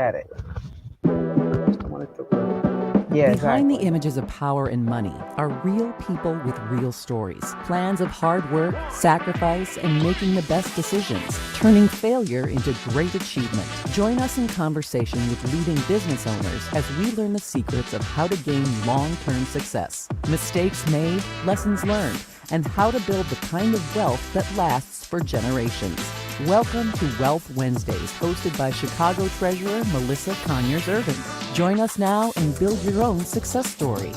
at it. I wanted to work. Yeah, Behind the exactly. images of power and money are real people with real stories, plans of hard work, sacrifice, and making the best decisions, turning failure into great achievement. Join us in conversation with leading business owners as we learn the secrets of how to gain long-term success, mistakes made, lessons learned, and how to build the kind of wealth that lasts for generations. Welcome to Wealth Wednesdays, hosted by Chicago Treasurer Melissa Conyears-Ervin. Join us now and build your own success story.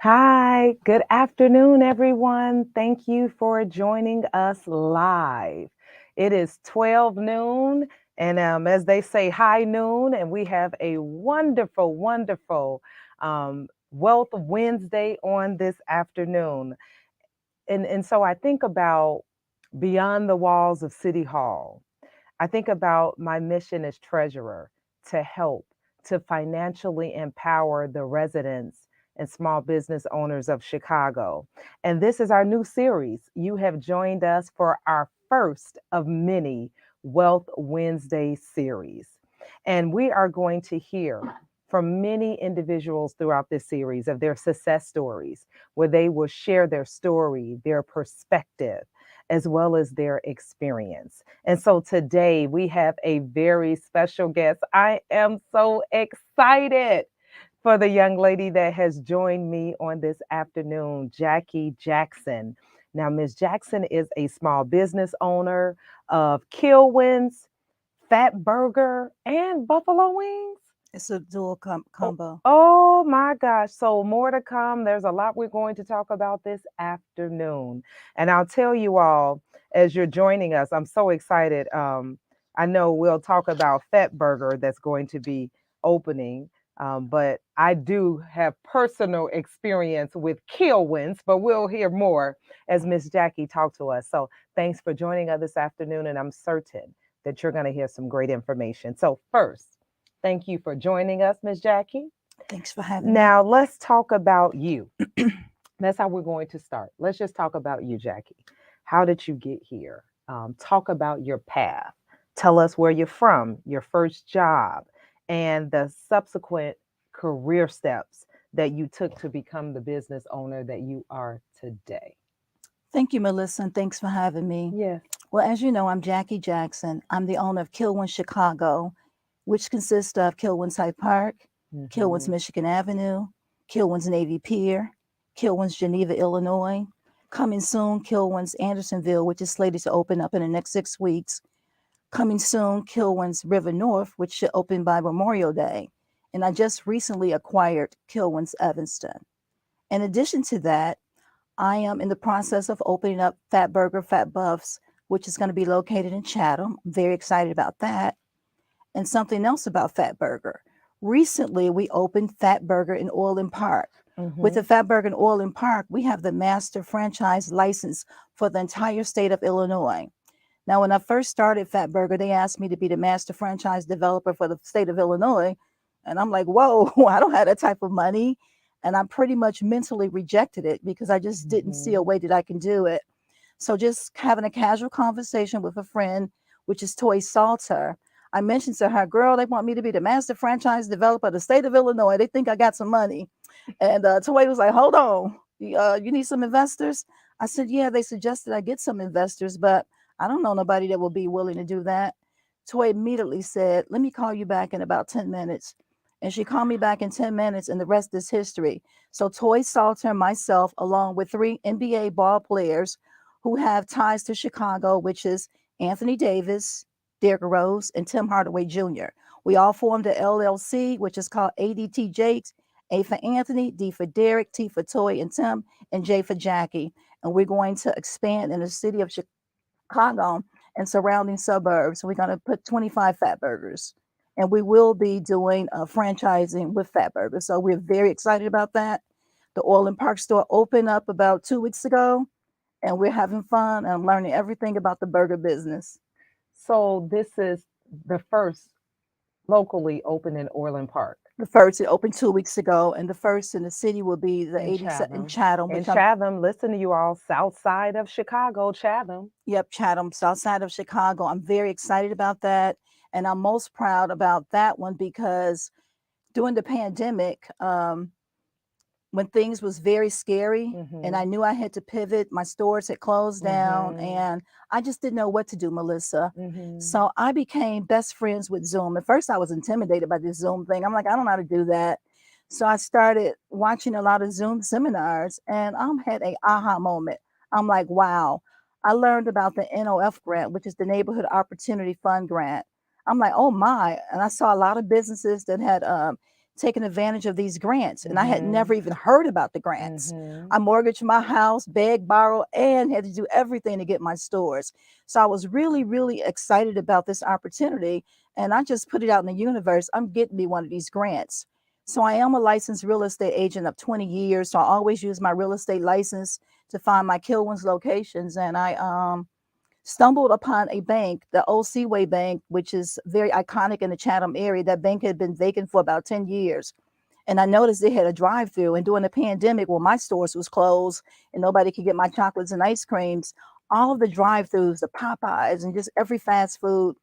Hi, good afternoon, everyone. Thank you for joining us live. It is 12 noon, and as they say, high noon, and we have a wonderful, wonderful Wealth Wednesday on this afternoon. And so I think about beyond the walls of City Hall. I think about my mission as treasurer to help to financially empower the residents and small business owners of Chicago. And this is our new series. You have joined us for our first of many Wealth Wednesday series. And we are going to hear from many individuals throughout this series of their success stories, where they will share their story, their perspective, as well as their experience. And so today we have a very special guest. I am so excited for the young lady that has joined me on this afternoon, Jackie Jackson. Now, Ms. Jackson is a small business owner of Kilwins, Fatburger, and Buffalo Wings. It's a dual combo. Oh my gosh. So more to come. There's a lot we're going to talk about this afternoon. And I'll tell you all as you're joining us, I'm so excited. I know we'll talk about Fatburger that's going to be opening. But I do have personal experience with Kilwins, but we'll hear more as Miss Jackie talks to us. So thanks for joining us this afternoon. And I'm certain that you're going to hear some great information. So first, thank you for joining us, Miss Jackie. Thanks for having me. Now, let's talk about you. That's how we're going to start. Let's just talk about you, Jackie. How did you get here? Talk about your path. Tell us where you're from, your first job, and the subsequent career steps that you took to become the business owner that you are today. Thank you, Melissa, and thanks for having me. Yes. Well, as you know, I'm Jackie Jackson. I'm the owner of Kilwins Chicago, which consists of Kilwins Hyde Park, Kilwins Michigan Avenue, Kilwins Navy Pier, Kilwins Geneva, Illinois. Coming soon, Kilwins Andersonville, which is slated to open up in the next 6 weeks. Coming soon, Kilwins River North, which should open by Memorial Day. And I just recently acquired Kilwins Evanston. In addition to that, I am in the process of opening up Fatburger Fat Buffs, which is going to be located in Chatham. I'm very excited about that. And something else about Fatburger. Recently, we opened Fatburger in Orland Park. With the Fatburger in Orland Park, we have the master franchise license for the entire state of Illinois. Now, when I first started Fatburger, they asked me to be the master franchise developer for the state of Illinois. And I'm like, whoa, I don't have that type of money. And I pretty much mentally rejected it because I just didn't see a way that I can do it. So just having a casual conversation with a friend, which is Toy Salter, I mentioned to her, girl, they want me to be the master franchise developer of the state of Illinois. They think I got some money. And Toy was like, hold on, you need some investors? I said, yeah, they suggested I get some investors, but I don't know nobody that will be willing to do that. Toy immediately said, let me call you back in about 10 minutes. And she called me back in 10 minutes, and the rest is history. So Toy Salter and myself, along with 3 NBA ball players who have ties to Chicago, which is Anthony Davis, Derrick Rose, and Tim Hardaway Jr. We all formed the LLC, which is called ADT Jakes, A for Anthony, D for Derrick, T for Toy and Tim, and J for Jackie. And we're going to expand in the city of Chicago and surrounding suburbs. We're going to put 25 Fatburgers. And we will be doing franchising with Fatburger. So we're very excited about that. The Orland Park store opened up about 2 weeks ago, and we're having fun. And I'm learning everything about the burger business. So this is the first locally open in Orland Park The first it opened 2 weeks ago, and the first in the city will be the in 87 in Chatham. Chatham, In which I'm Chatham, listen to you all, south side of Chicago, Chatham. yep, Chatham, south side of Chicago. I'm very excited about that, and I'm most proud about that one because during the pandemic, when things was very scary and I Mhm. knew I had to pivot, my stores had closed down Mhm. and I just didn't know what to do, Melissa. Mhm. So I became best friends with Zoom. At first I was intimidated by this Zoom thing. I'm like, I don't know how to do that. So I started watching a lot of Zoom seminars and I had a aha moment. I'm like, wow, I learned about the NOF grant, which is the Neighborhood Opportunity Fund grant. I'm like, oh my. And I saw a lot of businesses that had taken advantage of these grants, and I had never Mhm. even heard about the grants. Mhm. I mortgaged my house, begged, borrowed, and had to do everything to get my stores. So I was really, really excited about this opportunity, and I just put it out in the universe. I'm getting me one of these grants. So I am a licensed real estate agent of 20 years. So I always use my real estate license to find my Kilwins locations, and I stumbled upon a bank, the Old Seaway Bank, which is very iconic in the Chatham area. That bank had been vacant for about 10 years. And I noticed they had a drive through. And during the pandemic, when my stores was closed and nobody could get my chocolates and ice creams, all of the drive throughs, the Popeyes, and just every fast food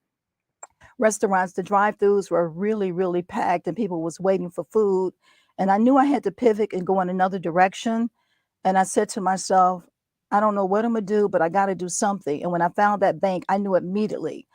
restaurants, the drive throughs were really, really packed and people was waiting for food. And I knew I had to pivot and go in another direction. And I said to myself, I don't know what I'm gonna do, but I got to do something. And when I found that bank, I knew immediately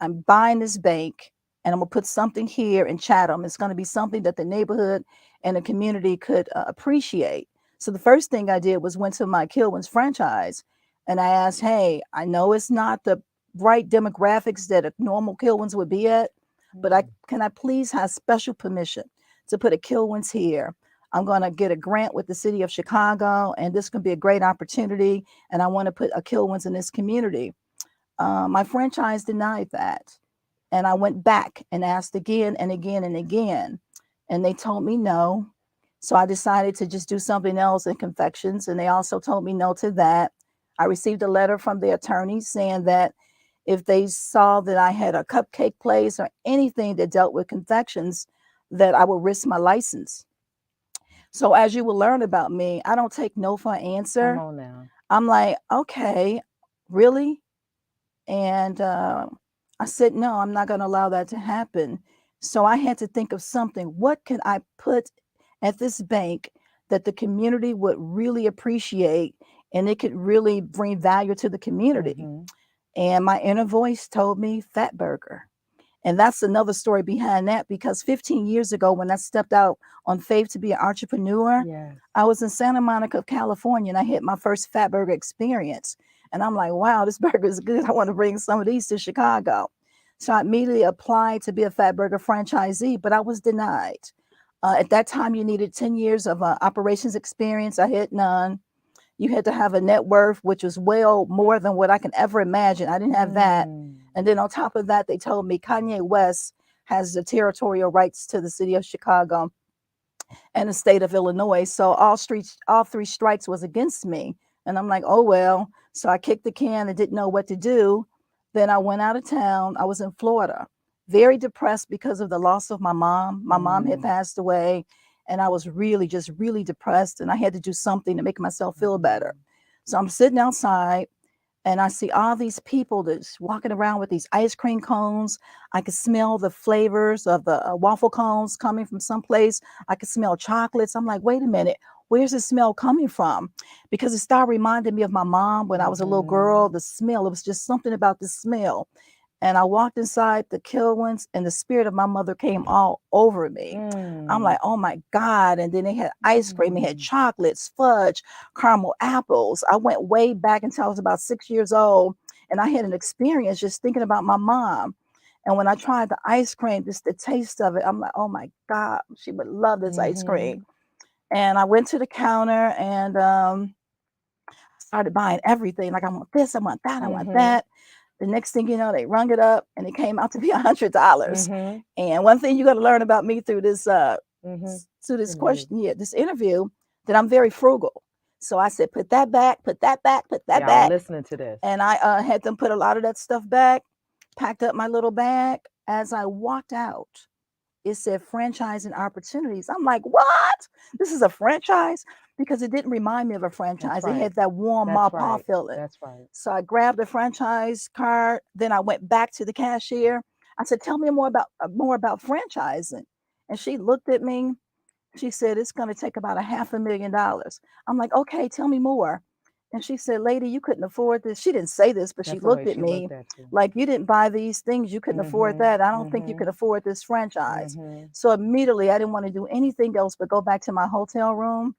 I'm buying this bank and I'm gonna put something here in Chatham. It's gonna be something that the neighborhood and the community could appreciate. So the first thing I did was went to my Kilwins franchise and I asked, hey, I know it's not the right demographics that a normal Kilwins would be at, but I Mm. can I please have special permission to put a Kilwins here? I'm going to get a grant with the city of Chicago, and this can be a great opportunity. And I want to put a Kilwins in this community. My franchise denied that. And I went back and asked again and again and again. And they told me no. So I decided to just do something else in confections. And they also told me no to that. I received a letter from the attorney saying that if they saw that I had a cupcake place or anything that dealt with confections, that I would risk my license. So as you will learn about me, I don't take no for an Come answer. on now. I'm like, okay, really? And I said, no, I'm not going to allow that to happen. So I had to think of something. What can I put at this bank that the community would really appreciate and it could really bring value to the community? Mhm. And my inner voice told me Fatburger. And that's another story behind that because 15 years ago, when I stepped out on faith to be an entrepreneur, Yes. I was in Santa Monica, California, and I had my first Fatburger experience. And I'm like, wow, this burger is good. I want to bring some of these to Chicago. So I immediately applied to be a Fatburger franchisee, but I was denied. At that time, you needed 10 years of operations experience. I had none. You had to have a net worth, which was well more than what I can ever imagine. I didn't have that. Mm. And then on top of that, they told me Kanye West has the territorial rights to the city of Chicago and the state of Illinois. So all three strikes was against me. And I'm like, oh well. So I kicked the can and didn't know what to do. Then I went out of town. I was in Florida, very depressed because of the loss of my mom. My mom had Mm. passed away, and I was really just really depressed. And I had to do something to make myself feel better. Mhm. So I'm sitting outside and I see all these people that's walking around with these ice cream cones. I could smell the flavors of the waffle cones coming from someplace. I could smell chocolates. I'm like, wait a minute, where's the smell coming from? Because it started reminding me of my mom when I was a little girl. Mhm. The smell, it was just something about the smell. And I walked inside the Kilwins, and the spirit of my mother came all over me. I'm Mm. like, oh my God. And then they had ice cream, they had Mm. chocolates, fudge, caramel apples. I went way back until I was about 6 years old. And I had an experience just thinking about my mom. And when I tried the ice cream, just the taste of it, I'm like, oh my God, she would love this ice cream. Mhm. And I went to the counter and started buying everything. Like, I want this, I want that, I want Mhm. that. The next thing you know, they rung it up and it came out to be $100. Mhm. And one thing you got to learn about me through this Mhm. through this Interview. question, yeah, this interview, that I'm very frugal. So I said, put that back, put that back, put that Y'all back. listening to this. And I had them put a lot of that stuff back, packed up my little bag. As I walked out, it said franchising opportunities. I'm like, what? This is a franchise? Because it didn't remind me of a That's franchise. It right. had that warm ma That's pa right. feeling. That's right. So I grabbed the franchise card. Then I went back to the cashier. I said, "Tell me more about franchising." And she looked at me. She said, "It's going to take about a $500,000." I'm like, "Okay, tell me more." And she said, "Lady, you couldn't afford this." She didn't say this, but she That's the way looked at she me looked at you. like, "You didn't buy these things. You couldn't afford Mhm. that. I don't think you could Mhm. afford this franchise." Mhm. So immediately, I didn't want to do anything else but go back to my hotel room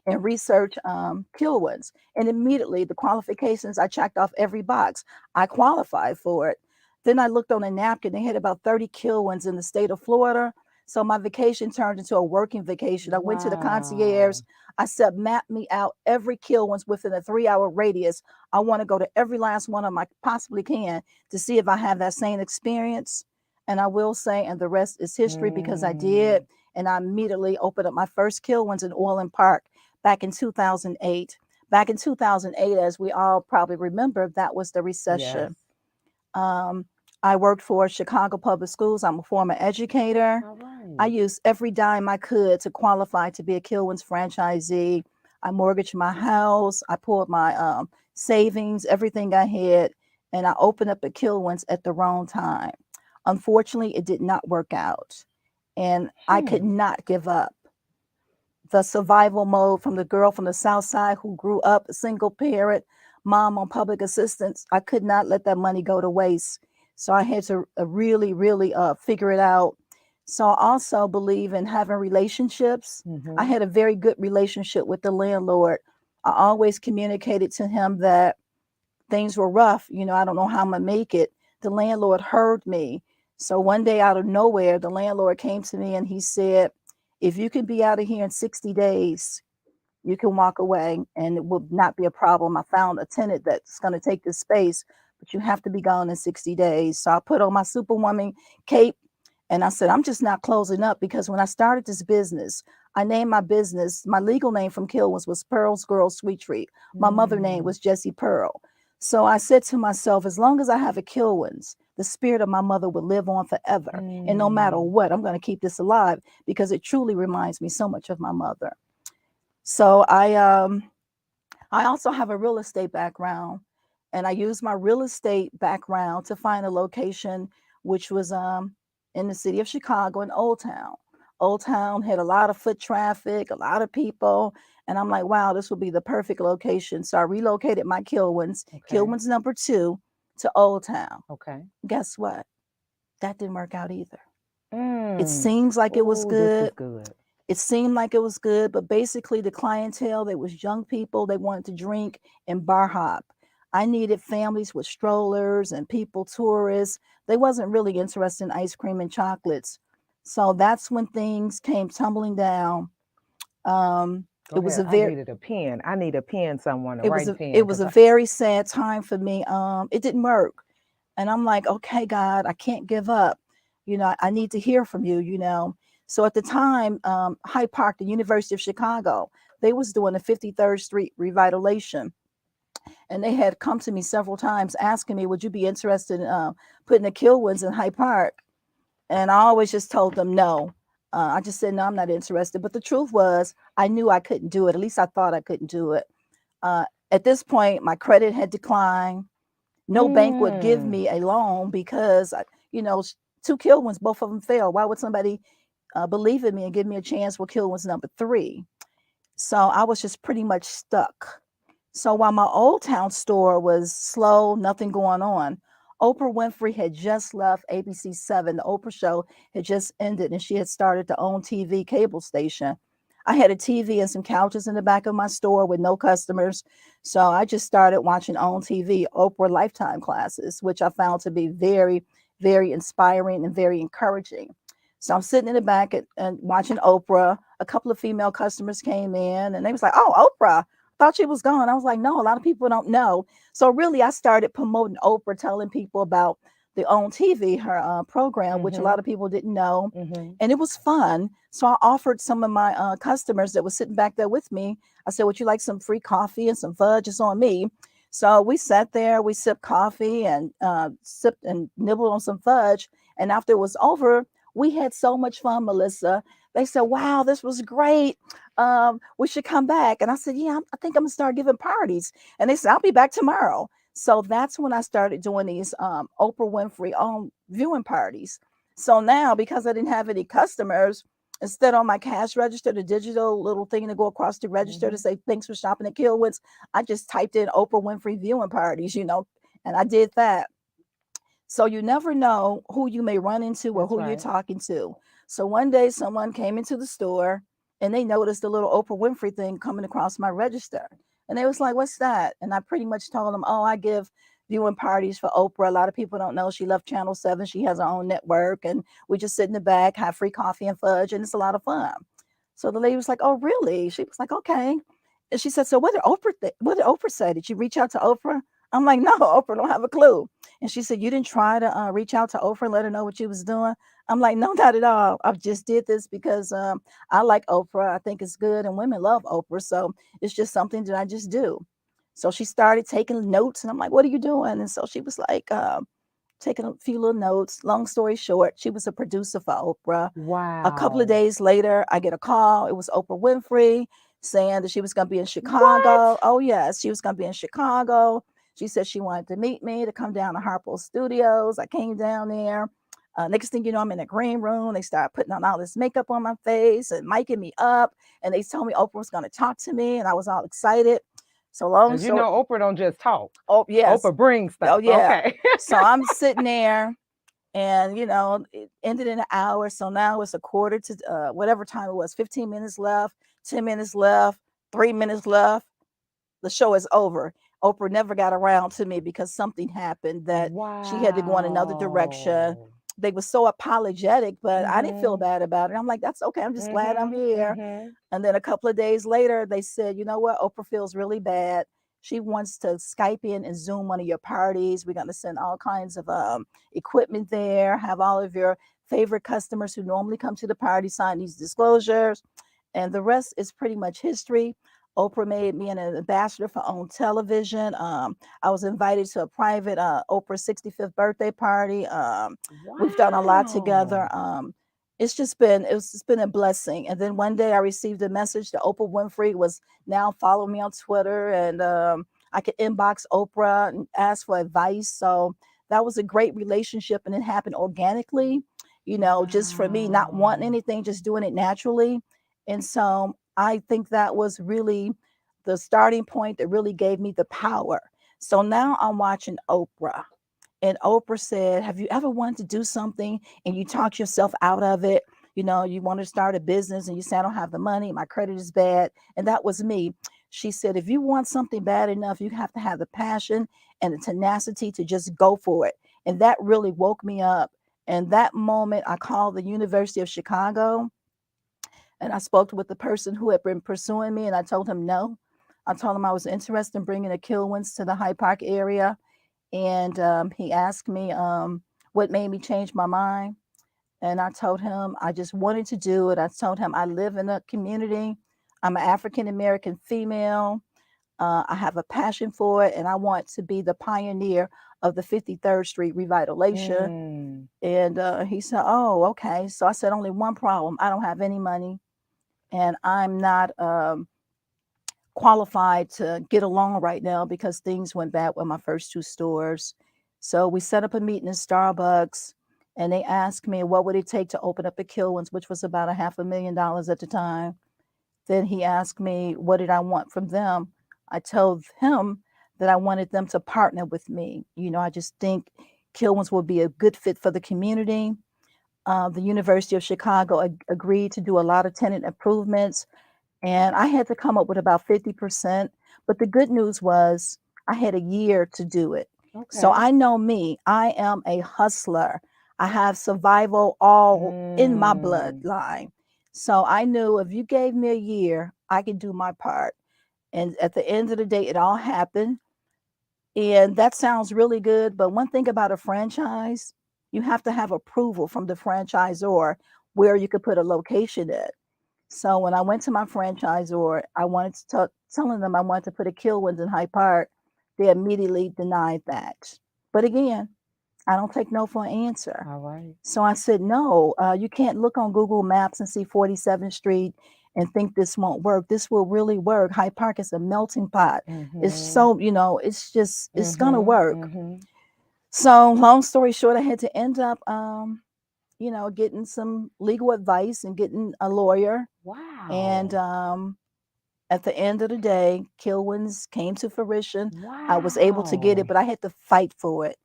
and research Kilwins. And immediately, the qualifications, I checked off every box. I qualified for it. Then I looked on a napkin. They had about 30 Kilwins in the state of Florida. So my vacation turned into a working vacation. I went to the concierge. Wow. I said, map me out every Kilwins within a 3-hour radius. I want to go to every last one of them I possibly can to see if I have that same experience. And I will say, and the rest is history because I did. Mm. And I immediately opened up my first Kilwins in Orland Park back in 2008. Back in 2008, as we all probably remember, that was the Yes. recession. Um, I worked for Chicago Public Schools. I'm a former educator. All I right. used every dime I could to qualify to be a Kilwins franchisee. I mortgaged my house. I pulled my savings, everything I had, and I opened up a Kilwins at the wrong time. Unfortunately, it did not work out, and I could Hmm. not give up. The survival mode from the girl from the South Side who grew up a single parent, mom on public assistance. I could not let that money go to waste. So I had to really figure it out. So I also believe in having relationships. I Mhm. had a very good relationship with the landlord. I always communicated to him that things were rough. I don't know how I'm going to make it. The landlord heard me. So one day out of nowhere, the landlord came to me and he said, if you can be out of here in 60 days, you can walk away and it will not be a problem. I found a tenant that's going to take this space, but you have to be gone in 60 days. So I put on my superwoman cape and I said, I'm just not closing up because when I started this business, I named my business, my legal name from Kilwins was Pearl's Girl Sweet Treat. My mother name Mm. was Jessie Pearl. So I said to myself, as long as I have a Kilwins, the spirit of my mother will live on forever. And no matter Mm. what, I'm going to keep this alive because it truly reminds me so much of my mother. So I also have a real estate background, and I used my real estate background to find a location which was in the city of Chicago in Old Town. Old Town had a lot of foot traffic, a lot of people, and I'm like, wow, this would be the perfect location. So I relocated my Kilwins, Okay. Kilwins number 2, to Old Town. Okay. Guess what? That didn't work out either. It Mm. seems like it was Oh, this is good. good. It seemed like it was good, but basically the clientele, they was young people, they wanted to drink and bar hop. I needed families with strollers and people, tourists. They wasn't really interested in ice cream and chocolates. So that's when things came tumbling down. Um, Go it was ahead. a I very needed a pen. I need a pen, someone to it was write a pen it was because a I. very sad time for me. It didn't work. And I'm like, okay, God, I can't give up. I need to hear from you. So at the time, Hyde Park, the University of Chicago, they was doing the 53rd Street revitalization. And they had come to me several times asking me, would you be interested in putting the Kilwins in Hyde Park? And I always just told them no. I just said, no, I'm not interested. But the truth was, I knew I couldn't do it. At least I thought I couldn't do it. At this point, my credit had declined. No bank would give Mm. me a loan because, you know, 2 Kilwins, both of them failed. Why would somebody believe in me and give me a chance with Kilwins number 3? So I was just pretty much stuck. So while my Old Town store was slow, nothing going on, Oprah Winfrey had just left ABC 7. The Oprah show had just ended, and she had started to own TV cable station. I had a TV and some couches in the back of my store with no customers. So I just started watching on TV Oprah Lifetime classes, which I found to be very, very inspiring and very encouraging. So I'm sitting in the back and watching Oprah. A couple of female customers came in and they was like, oh, Oprah, thought she was gone. I was like, no, a lot of people don't know. So really, I started promoting Oprah, telling people about the OWN TV, her program, which a lot Mhm. of people didn't know. Mhm. And it was fun. So I offered some of my customers that was sitting back there with me. I said, would you like some free coffee and some fudge? It's on me. So we sat there, we sipped coffee and sipped and nibbled on some fudge. And after it was over, We had so much fun, Melissa. They said, wow, this was great. We should come back. And I said, yeah, I think I'm gonna start giving parties. And they said, I'll be back tomorrow. So that's when I started doing these Oprah Winfrey viewing parties. So now, because I didn't have any customers, instead on my cash register, the digital little thing to go across the register to Hmm. say thanks for shopping at Kilwins, I just typed in Oprah Winfrey viewing parties, and I did that. So you never know who you may run into or That's who you're right. talking to. So one day someone came into the store and they noticed the little Oprah Winfrey thing coming across my register. And they was like, "What's that?" And I pretty much told them, "Oh, I give viewing parties for Oprah. A lot of people don't know she left Channel 7. She has her own network and we just sit in the back, have free coffee and fudge, and it's a lot of fun." So the lady was like, "Oh, really?" She was like, "Okay." And she said, "So what did Oprah say? Did you reach out to Oprah?" I'm like, "No, Oprah don't have a clue." And she said, "You didn't try to reach out to Oprah and let her know what you was doing?" I'm like, "No, not at all. I just did this because I like Oprah. I think it's good, and women love Oprah. So it's just something that I just do." So she started taking notes, and I'm like, "What are you doing?" And so she was like, taking a few little notes. Long story short, she was a producer for Oprah. A couple of Wow. days later, I get a call. It was Oprah Winfrey saying that she was going to be in What? Chicago. Oh, yes, she was going to be in Chicago. She said she wanted to meet me to come down to Harpo Studios. I came down there. Next thing you know, I'm in the green room. They start putting on all this makeup on my face and miking me up. And they told me Oprah was going to talk to me, and I was all excited. So long Because story. Oprah don't just talk. Oh, yes. Oprah brings Oh, stuff. yeah. Okay. So I'm sitting there and it ended in an hour. So now it's a quarter to whatever time it was, 15 minutes left, 10 minutes left, 3 minutes left. The show is over. Oprah never got around to me because something happened that she had to go in another direction. Wow. They were so apologetic, but I didn't feel Mhm. bad about it. I'm like, that's okay. I'm just glad I'm Mhm. here. Mhm. And then a couple of days later, they said, you know what? Oprah feels really bad. She wants to Skype in and Zoom one of your parties. We're going to send all kinds of equipment there, have all of your favorite customers who normally come to the party sign these disclosures. And the rest is pretty much history. Oprah made me an ambassador for OWN television. I was invited to a private Oprah 65th birthday party. We've done a lot together. Wow. It's been a blessing. And then one day I received a message that Oprah Winfrey was now following me on Twitter, and I could inbox Oprah and ask for advice. So that was a great relationship, and it happened organically. Just for me not wanting Wow. anything, just doing it naturally. And so I think that was really the starting point that really gave me the power. So now I'm watching Oprah. And Oprah said, "Have you ever wanted to do something and you talk yourself out of it? You want to start a business and you say, I don't have the money, my credit is bad." And that was me. She said, "If you want something bad enough, you have to have the passion and the tenacity to just go for it." And that really woke me up. And that moment, I called the University of Chicago and I spoke with the person who had been pursuing me, and I told him no. I told him I was interested in bringing the Kilwins to the Hyde Park area, and he asked me what made me change my mind. And I told him I just wanted to do it. I told him I live in a community. I'm an African American female. I have a passion for it, and I want to be the pioneer of the 53rd Street revitalization. Mm. And he said, "Oh, okay." So I said, "Only one problem. I don't have any money, and I'm not qualified to get along right now because things went bad with my first two stores." So we set up a meeting in Starbucks, and they asked me what would it take to open up a Kilwins, which was about a $500,000 at the time. Then he asked me what did I want from them. I told him that I wanted them to partner with me. I just think Kilwins would be a good fit for the community. The University of Chicago agreed to do a lot of tenant improvements, and I had to come up with about 50%. But the good news was I had a year to do it. So Okay. I know me, I am a hustler. I have survival all in my Mm. bloodline. So I knew if you gave me a year, I could do my part. And at the end of the day, it all happened. And that sounds really good. But one thing about a franchise, you have to have approval from the franchisor where you could put a location in. So when I went to my franchisor, I wanted to telling them I wanted to put a Kilwins in Hyde Park. They immediately denied that. But again, I don't take no for an answer. All right. So I said, no, you can't look on Google Maps and see 47th Street and think this won't work. This will really work. Hyde Park is a melting pot. It's Mhm. so, it's just, it's going to Mhm. work. Mhm. So long story short, I had to end up, getting some legal advice and getting a lawyer. And Wow. at the end of the day, Kilwins came to fruition. I was able to get it, Wow. but I had to fight for it.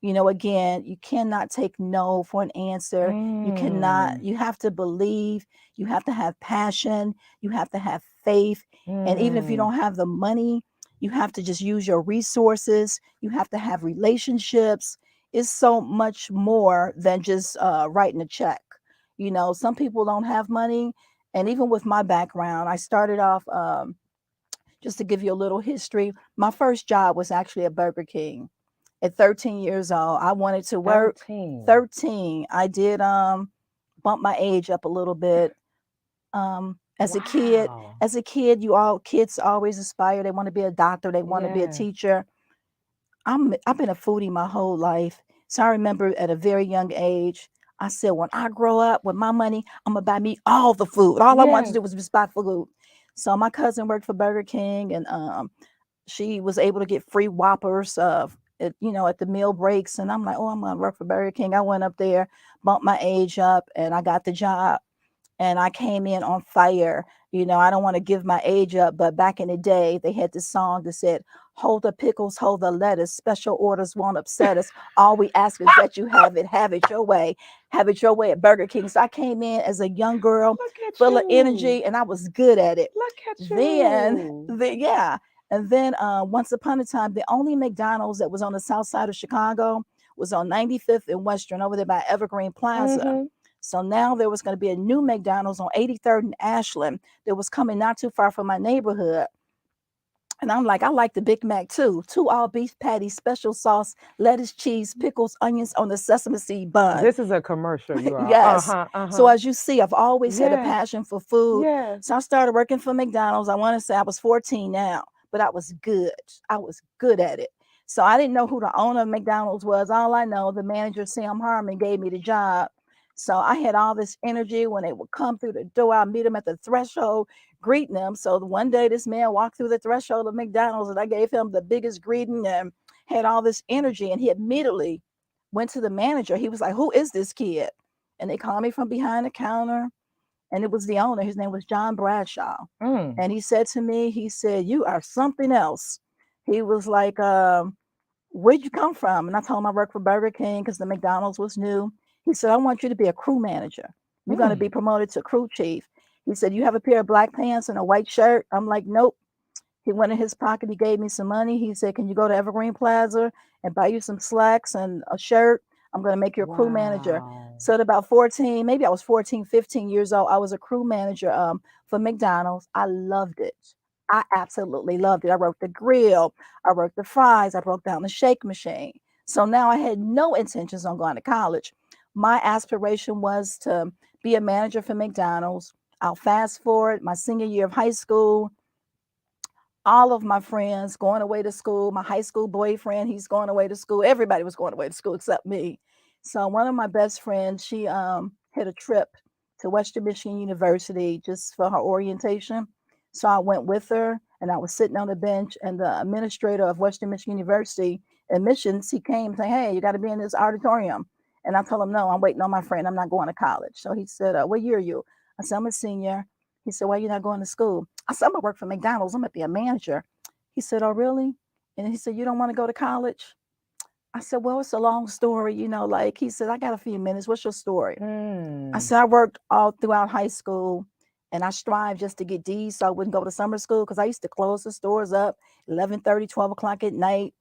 Again, you cannot take no for an answer. You cannot, Mm. you have to believe, you have to have passion, you have to have faith. And even if you Mm. don't have the money, you have to just use your resources. You have to have relationships. It's so much more than just writing a check. Some people don't have money. And even with my background, I started off, just to give you a little history, my first job was actually at Burger King. At 13 years old, I wanted to work. 13. 13, I did bump my age up a little bit. As a kid, Wow. kids always aspire. They want to be a doctor. They want to be a Yes. teacher. I've been a foodie my whole life. So I remember at a very young age, I said, when I grow up with my money, I'm gonna buy me all the food. All I wanted to Yes. do was just buy food. So my cousin worked for Burger King, and she was able to get free Whoppers at the meal breaks. And I'm like, oh, I'm gonna work for Burger King. I went up there, bumped my age up, and I got the job, and I came in on fire. I don't want to give my age up, but back in the day, they had this song that said, hold the pickles, hold the lettuce, special orders won't upset us. All we ask is that you have it your way, have it your way at Burger King. So I came in as a young girl, Look at full of you. energy, and I was good at it. Look at Then, you. yeah. And then once upon a time, the only McDonald's that was on the south side of Chicago was on 95th and Western over there by Evergreen Plaza. Mhm. So now there was going to be a new McDonald's on 83rd and Ashland that was coming not too far from my neighborhood. And I'm like, I like the Big Mac too. Two all beef patties, special sauce, lettuce, cheese, pickles, onions on the sesame seed bun. This is a commercial, you all. Yes. Uh-huh. So Uh-huh. as you see, I've always had a Yes. passion for food. Yes. So I started working for McDonald's. I want to say I was 14 now, but I was good. I was good at it. So I didn't know who the owner of McDonald's was. All I know, the manager, Sam Harmon, gave me the job. So I had all this energy when they would come through the door. I'd meet them at the threshold, greeting them. So one day this man walked through the threshold of McDonald's and I gave him the biggest greeting and had all this energy. And he immediately went to the manager. He was like, who is this kid? And they called me from behind the counter, and it was the owner. His name was John Bradshaw. Mm. And he said to me, he said, you are something else. He was like, where'd you come from? And I told him I worked for Burger King because the McDonald's was new. He said, I want you to be a crew manager. You're going to be Mm. promoted to crew chief. He said, you have a pair of black pants and a white shirt? I'm like, nope. He went in his pocket. He gave me some money. He said, can you go to Evergreen Plaza and buy you some slacks and a shirt? I'm going to make you a crew manager. Wow. So at about 14, maybe I was 14, 15 years old, I was a crew manager for McDonald's. I loved it. I absolutely loved it. I worked the grill. I worked the fries. I broke down the shake machine. So now I had no intentions on going to college. My aspiration was to be a manager for McDonald's. I'll fast forward my senior year of high school, all of my friends going away to school. My high school boyfriend, he's going away to school. Everybody was going away to school except me. So one of my best friends, she had a trip to Western Michigan University just for her orientation. So I went with her, and I was sitting on the bench, and the administrator of Western Michigan University admissions, he came saying, hey, you got to be in this auditorium. And I told him, no, I'm waiting on my friend. I'm not going to college. So he said, what year are you? I said, I'm a senior. He said, why are you not going to school? I said, I'm going to work for McDonald's. I'm going to be a manager. He said, oh, really? And he said, you don't want to go to college? I said, well, it's a long story. Like he said, I got a few minutes. What's your story? I Mm. said, I worked all throughout high school and I strive just to get D's so I wouldn't go to summer school because I used to close the stores up 11:30, 12 o'clock at night.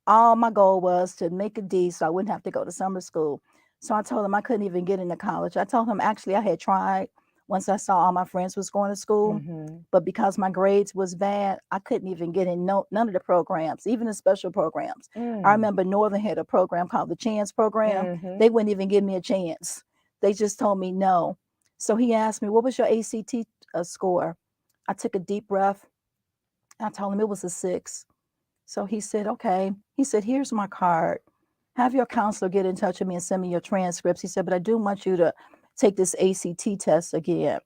All my goal was to make a D so I wouldn't have to go to summer school. So I told him I couldn't even get into college. I told him actually I had tried once I saw all my friends was going to school, Mhm. but because my grades was bad, I couldn't even get in none of the programs, even the special programs. I Mm. remember Northern had a program called the Chance Program. They Mhm. wouldn't even give me a chance. They just told me no. So he asked me, "What was your ACT score?" I took a deep breath. I told him it was a 6. So he said, okay. He said, here's my card. have your counselor get in touch with me and send me your transcripts. He said, but I do want you to take this ACT test again.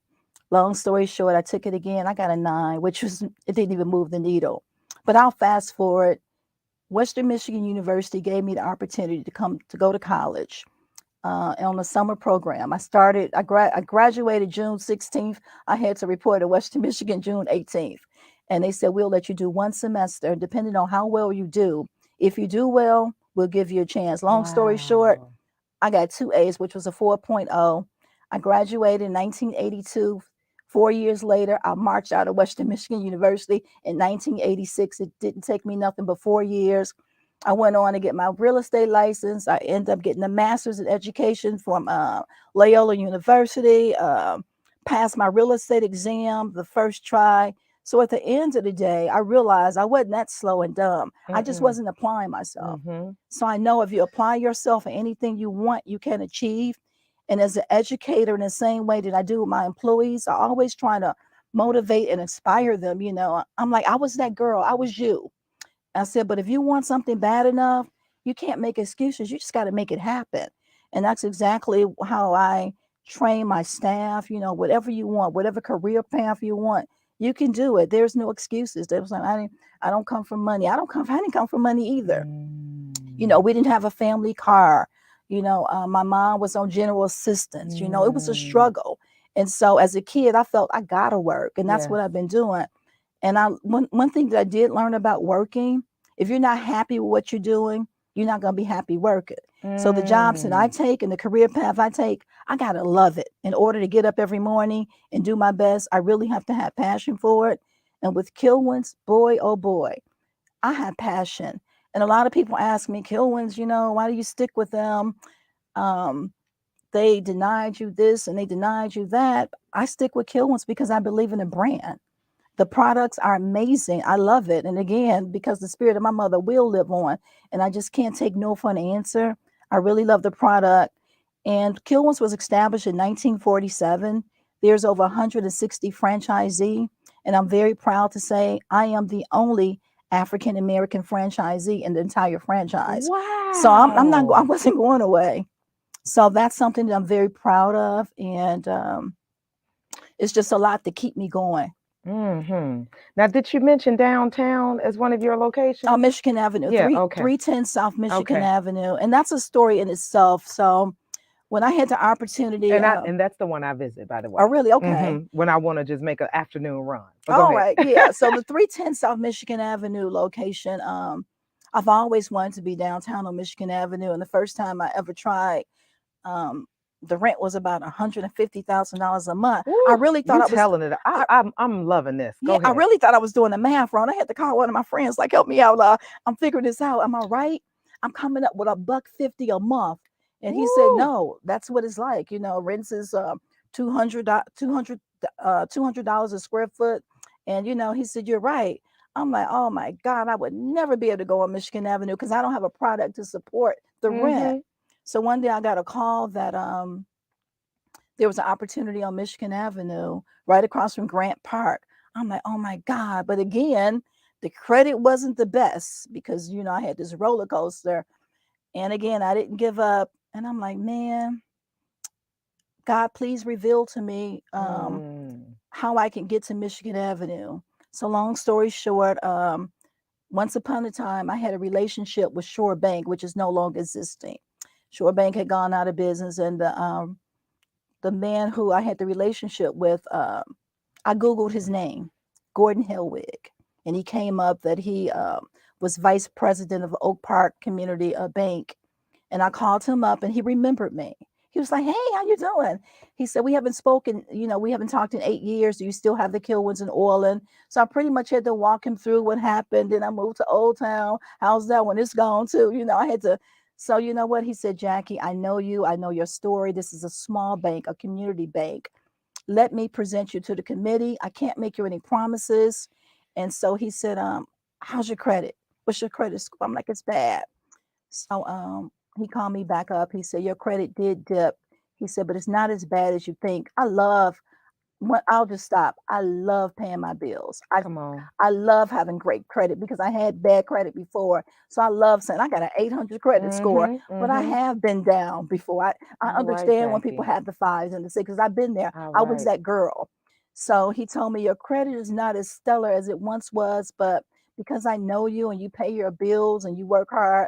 Long story short, I took it again. I got a 9, which was, it didn't even move the needle. But I'll fast forward. Western Michigan University gave me the opportunity to go to college on a summer program. I graduated June 16th. I had to report to Western Michigan June 18th. And they said, we'll let you do one semester, depending on how well you do. If you do well, we'll give you a chance. Long story short, Wow. I got 2 A's, which was a 4.0. I graduated in 1982. 4 years later, I marched out of Western Michigan University in 1986. It didn't take me nothing but 4 years. I went on to get my real estate license. I ended up getting a master's in education from Loyola University, passed my real estate exam the first try. So at the end of the day, I realized I wasn't that slow and dumb. I just Mm-mm. wasn't applying myself. Mm-hmm. So I know if you apply yourself in anything you want, you can achieve. And as an educator, in the same way that I do with my employees, I always try to motivate and inspire them. I'm like, I was that girl. I was you. I said, but if you want something bad enough, you can't make excuses. You just got to make it happen. And that's exactly how I train my staff. Whatever you want, whatever career path you want, you can do it. There's no excuses. There's like, I don't come from money. I didn't come from money either. Mm. We didn't have a family car. My mom was on general assistance. It was a Mm. struggle. And so as a kid, I felt I gotta work. And that's Yes. what I've been doing. And one thing that I did learn about working, if you're not happy with what you're doing, you're not gonna be happy working. So the jobs that I Mm. take and the career path I take, I gotta love it. In order to get up every morning and do my best, I really have to have passion for it. And with Kilwins, boy, oh boy, I have passion. And a lot of people ask me, Kilwins, why do you stick with them? Um, they denied you this and they denied you that. I stick with Kilwins because I believe in the brand. The products are amazing. I love it. And again, because the spirit of my mother will live on, and I just can't take no for an answer. I really love the product. And Kilwins was established in 1947. There's over 160 franchisee, and I'm very proud to say I am the only African American franchisee in the entire franchise. So I Wow. wasn't going away. So that's something that I'm very proud of, and it's just a lot to keep me going. Mm-hmm. Now, did you mention downtown as one of your locations? Michigan Avenue, Yeah. three Okay. 310 South Michigan Okay. Avenue, and that's a story in itself. So when I had the opportunity, And that's the one I visit, by the oh way. really? Okay, Mm-hmm. When I want to just make an afternoon run. But go all ahead. right, yeah. So the 310 South Michigan Avenue location, I've always wanted to be downtown on Michigan Avenue, and the first time I ever tried, um, the rent was about $150,000 a month. I Ooh, really thought you I was. telling it. I, I'm loving this. Yeah, Go I ahead. really thought I was doing the math wrong. I had to call one of my friends, like, help me out. I'm figuring this out. Am I right? I'm coming up with $150 a month. And he said, Woo. no, that's what it's like. Rents is 200, $200 a square foot. And, he said, you're right. I'm like, oh my God, I would never be able to go on Michigan Avenue because I don't have a product to support the rent. Mm-hmm. So one day I got a call that there was an opportunity on Michigan Avenue right across from Grant Park. I'm like, oh my God. But again, the credit wasn't the best because, I had this roller coaster. And again, I didn't give up. And I'm like, man, God, please reveal to me Mm. how I can get to Michigan Avenue. So, long story short, once upon a time, I had a relationship with Shore Bank, which is no longer existing. Shore Bank had gone out of business, and the man who I had the relationship with, I Googled his name, Gordon Hellwig, and he came up that he was vice president of Oak Park Community Bank. And I called him up and he remembered me. He was like, hey, how you doing? He said, we haven't spoken, we haven't talked in 8 years. Do you still have the Kilwins in Orland? So I pretty much had to walk him through what happened. Then I moved to Old Town. How's that when it's gone too? I had to. So you know what? He said, Jackie, I know you. I know your story. This is a small bank, a community bank. Let me present you to the committee. I can't make you any promises. And so he said, how's your credit? What's your credit score? I'm like, it's bad. So he called me back up. He said, your credit did dip. He said, but it's not as bad as you think. I love I'll just stop. I love paying my bills. Come on. I love having great credit because I had bad credit before. So I love saying I got an 800 credit score, Mm-hmm. but I Mm-hmm. have been down before. I All right, understand when people Jackie. have the fives and the sixes. I've been there. All I was right. that girl. So he told me your credit is not as stellar as it once was, but because I know you and you pay your bills and you work hard,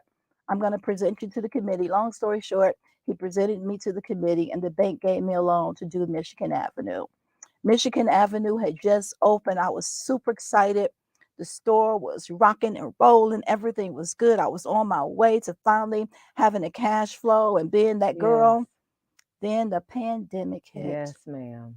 I'm going to present you to the committee. Long story short, he presented me to the committee and the bank gave me a loan to do Michigan Avenue. Michigan Avenue had just opened. I was super excited. The store was rocking and rolling. Everything was good. I was on my way to finally having a cash flow and being that Yes. girl. Then the pandemic hit. Yes, ma'am.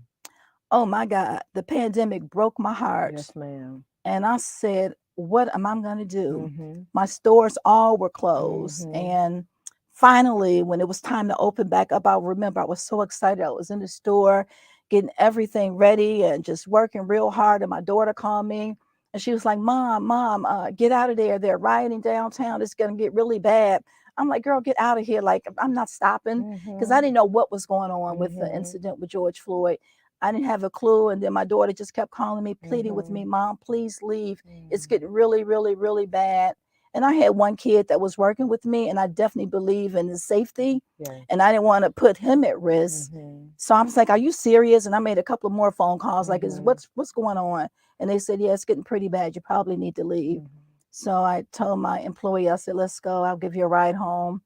Oh my God, the pandemic broke my heart. Yes, ma'am. And I said, what am I going to do? Mm-hmm. My stores all were closed. Mm-hmm. And finally, when it was time to open back up, I remember I was so excited. I was in the store getting everything ready and just working real hard. And my daughter called me and she was like, Mom, get out of there. They're rioting downtown. It's going to get really bad. I'm like, girl, get out of here. Like, I'm not stopping because I Mm-hmm. didn't know what was going on with the Mm-hmm. incident with George Floyd. I didn't have a clue. And then my daughter just kept calling me, pleading with Mm-hmm. me, Mom, please leave. It's Mm. getting really, really, really bad. And I had one kid that was working with me, and I definitely believe in his safety. Yes. And I didn't want to put him at risk. Mm-hmm. So I was like, are you serious? And I made a couple of more phone calls, like, is Mm-hmm. what's going on? And they said, yeah, it's getting pretty bad. You probably need to leave. Mm-hmm. So I told my employee, I said, let's go. I'll give you a ride home.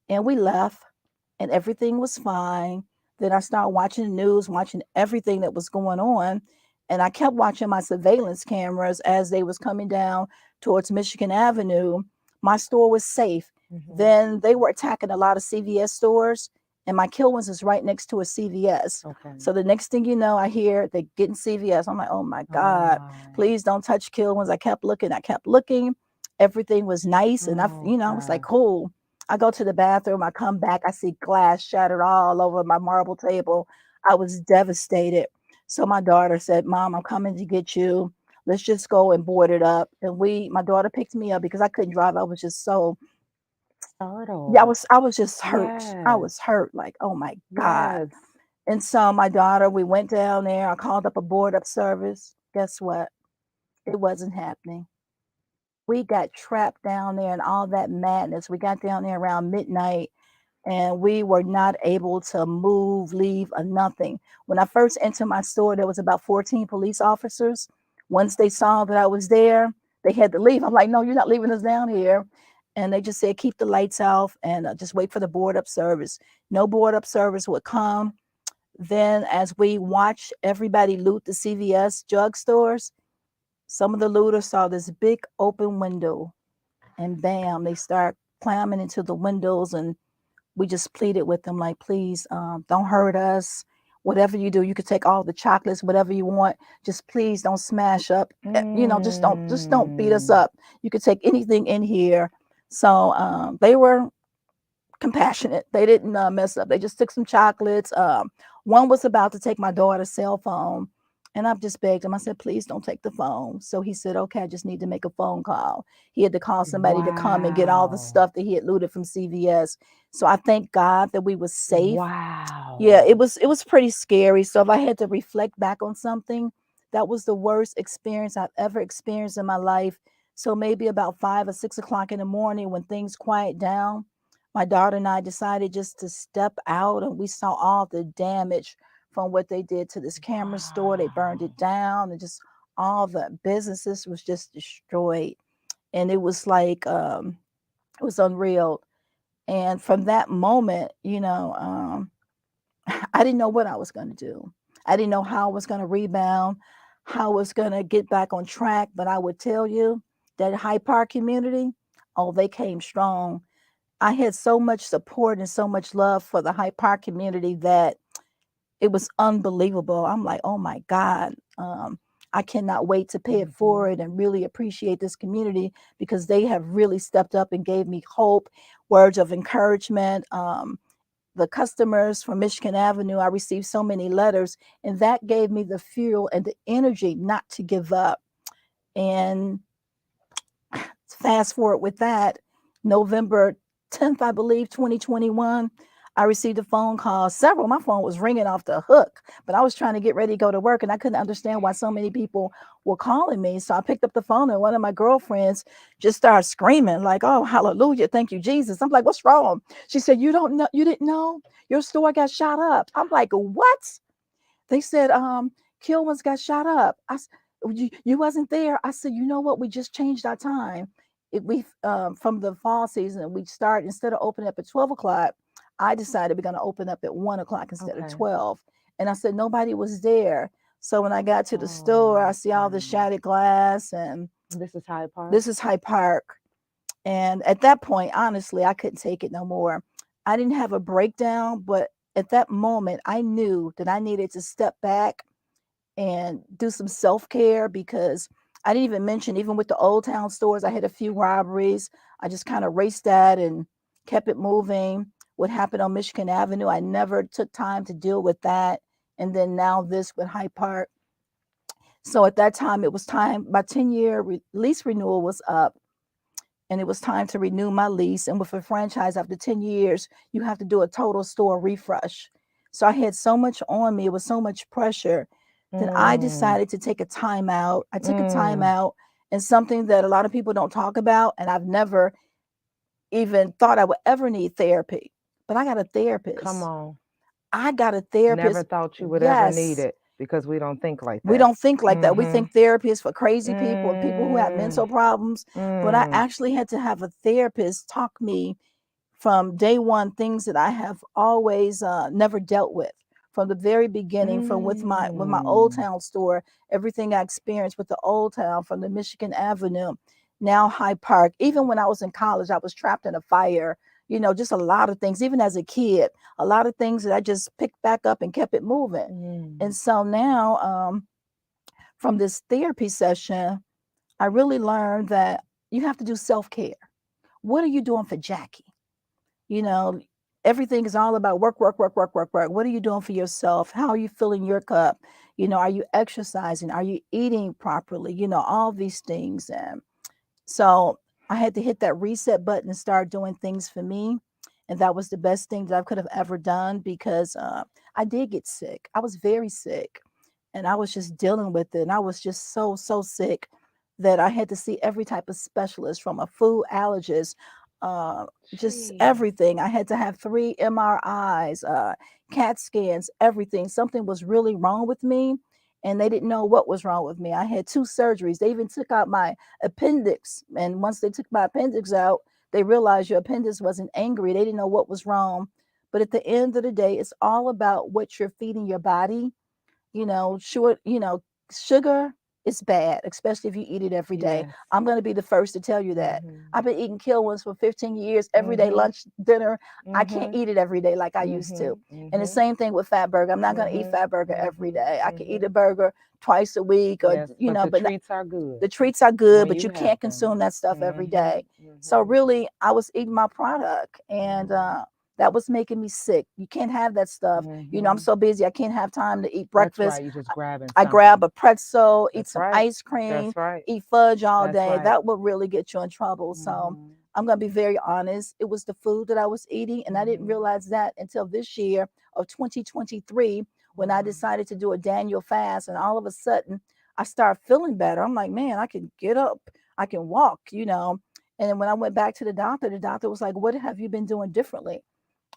And we left and everything was fine. Then I started watching the news, watching everything that was going on. And I kept watching my surveillance cameras as they was coming down towards Michigan Avenue. My store was safe. Mm-hmm. Then they were attacking a lot of CVS stores, and my Kilwins is right next to a CVS. Okay. So the next thing you know, I hear they getting CVS. I'm like, oh my Oh God, my. please don't touch Kilwins. I kept looking, I kept looking. Everything was nice, and Oh I was like, gosh. cool. I go to the bathroom, I come back, I see glass shattered all over my marble table. I was devastated. So my daughter said, Mom, I'm coming to get you. Let's just go and board it up. And my daughter picked me up because I couldn't drive. I was just so, yeah, Startled. I was just hurt. I Yes. was hurt, like, oh my God. Yes. And so my daughter, we went down there. I called up a board up service. Guess what? It wasn't happening. We got trapped down there in all that madness. We got down there around midnight and we were not able to move, leave, or nothing. When I first entered my store, there was about 14 police officers. Once they saw that I was there, they had to leave. I'm like, no, you're not leaving us down here. And they just said, keep the lights off and just wait for the board up service. No board up service would come. Then, as we watched everybody loot the CVS drug stores, some of the looters saw this big open window and bam, they start climbing into the windows and we just pleaded with them like, please, don't hurt us. Whatever you do, you could take all the chocolates, whatever you want. Just please don't smash up. Just don't beat us Mm. up. You could take anything in here. So they were compassionate. They didn't mess up. They just took some chocolates. One was about to take my daughter's cell phone. And I've just begged him. I said, please don't take the phone. So he said, okay, I just need to make a phone call. He had to call somebody to come and get all the Wow. stuff that he had looted from CVS. So I thank God that we were safe. Yeah, Wow. it was pretty scary. So if I had to reflect back on something, that was the worst experience I've ever experienced in my life. So maybe about 5 or 6 o'clock in the morning when things quiet down, my daughter and I decided just to step out and we saw all the damage from what they did to this camera store. They burned Wow. it down and just all the businesses was just destroyed. And it was like it was unreal. And from that moment, I didn't know what I was going to do. I didn't know how I was going to rebound, how I was going to get back on track. But I would tell you that Hyde Park community, oh, they came strong. I had so much support and so much love for the Hyde Park community that it was unbelievable. I'm like, oh my God. I cannot wait to pay it Mm-hmm. forward and really appreciate this community because they have really stepped up and gave me hope, words of encouragement. The customers from Michigan Avenue, I received so many letters, and that gave me the fuel and the energy not to give up. And fast forward with that, November 10th, I believe, 2021, I received a phone call, several. My phone was ringing off the hook, but I was trying to get ready to go to work and I couldn't understand why so many people were calling me. So I picked up the phone and one of my girlfriends just started screaming like, "Oh, hallelujah. Thank you, Jesus." I'm like, "What's wrong?" She said, "You don't know, you didn't know your store got shot up." I'm like, "What?" They said, Kilwins got shot up. You wasn't there. I said, "You know what? We just changed our time. We from the fall season, we start instead of opening up at 12 o'clock. I decided we're going to open up at 1 o'clock instead of Okay. 12." And I said, "Nobody was there." So when I got to the Oh store, I my see all the goodness. shattered glass, and This is Hyde Park. this is Hyde Park. And at that point, honestly, I couldn't take it no more. I didn't have a breakdown, but at that moment, I knew that I needed to step back and do some self-care because I didn't even mention, even with the Old Town stores, I had a few robberies. I just kind of raced that and kept it moving. What happened on Michigan Avenue, I never took time to deal with that. And then now this with Hyde Park. So at that time, it was time, my 10-year lease renewal was up and it was time to renew my lease. And with a franchise after 10 years, you have to do a total store refresh. So I had so much on me, it was so much pressure that I Mm, decided to take a time out. I took a time mm. out, and something that a lot of people don't talk about, and I've never even thought I would ever need therapy, but I got a Come therapist. on. I got a Never therapist. thought you would ever need Yes. it because we don't think like We that. don't think like that. We Mm-hmm. think therapy is for crazy people and people who have Mm, mental problems. But I mm, actually had to have a therapist talk me from day one, things that I have always never dealt with from the very beginning, from with my Old mm, Town store, everything I experienced with the Old Town, from the Michigan Avenue, now Hyde Park. Even when I was in college, I was trapped in a fire. Just a lot of things. Even as a kid, a lot of things that I just picked back up and kept it moving. mm, And so now, from this therapy session, I really learned that you have to do self care. What are you doing for Jackie? you know Everything is all about work, work, work, work, work, work. What are you doing for yourself? How are you filling your cup? Are you exercising? Are you eating properly? All these things. And so I had to hit that reset button and start doing things for me. And that was the best thing that I could have ever done because I did get sick. I was very sick and I was just dealing with it. And I was just so, so sick that I had to see every type of specialist, from a food allergist, just jeez. everything. I had to have 3 MRIs, CAT scans, everything. Something was really wrong with me. And they didn't know what was wrong with me. I had 2 surgeries. They even took out my appendix. And once they took my appendix out, they realized your appendix wasn't angry. They didn't know what was wrong. But at the end of the day, it's all about what you're feeding your body. Sure, sugar is bad, especially if you eat it every day. Yes. I'm going to be the first to tell you that. Mm-hmm. I've been eating Kilwins for 15 years, every day, Mm-hmm. lunch, dinner. I can't Mm-hmm. eat it every day like I used Mm-hmm. to. And the Mm-hmm. same thing with Fatburger. I'm not going to eat Mm-hmm. Fatburger every Mm-hmm. day. I can eat Mm-hmm. a burger twice a week, or Yes, but the but not, treats are good the treats are good, when but you you have can't them. consume that stuff every Mm-hmm. day. So Mm-hmm. really, I was eating my product, and that was making me sick. You can't have that stuff. I'm Mm-hmm. so busy, I can't have time to eat That's breakfast. right. You just grabbing I grab something. a pretzel, eat That's some right. ice cream, That's right. eat fudge all That's day. right. That would really get you in trouble. So Mm-hmm. I'm going to be very honest. It was the food that I was eating. And I didn't Mm-hmm. realize that until this year of 2023, when I Wow. decided to do a Daniel fast. And all of a sudden, I started feeling better. I'm like, man, I can get up, I can walk. And then when I went back to the doctor was like, "What have you been doing differently?"